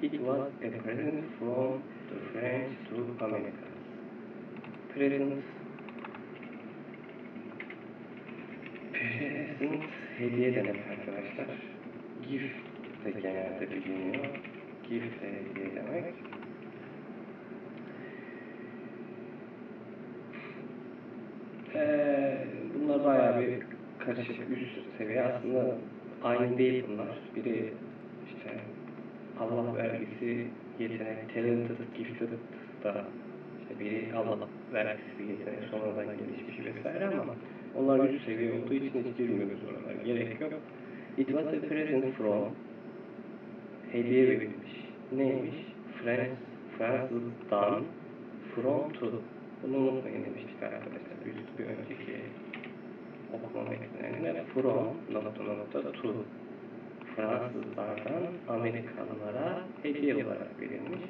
It was a present from the French to America. Present hediye demek arkadaşlar. Gift de genelde biliniyor. Gift hediye demek. Bunlar bayağı bir karışık, üst seviye. Aslında aynı değil bunlar. Biri işte Allah vergisi, yetenek, talented, gifted da işte biri Allah vergisi, yetenek sonradan gelişmiş vesaire ama onlar üst seviye olduğu için hiç girmiyoruz oralara. Gerek yok. It was a present from, hediye verilmiş. Neymiş? Fransızdan, from to. Bunu unutmayın demiştik arkadaşlar. Bir önceki okuma metnlerinde from to Fransızlardan Amerikalılara hediye olarak verilmiş.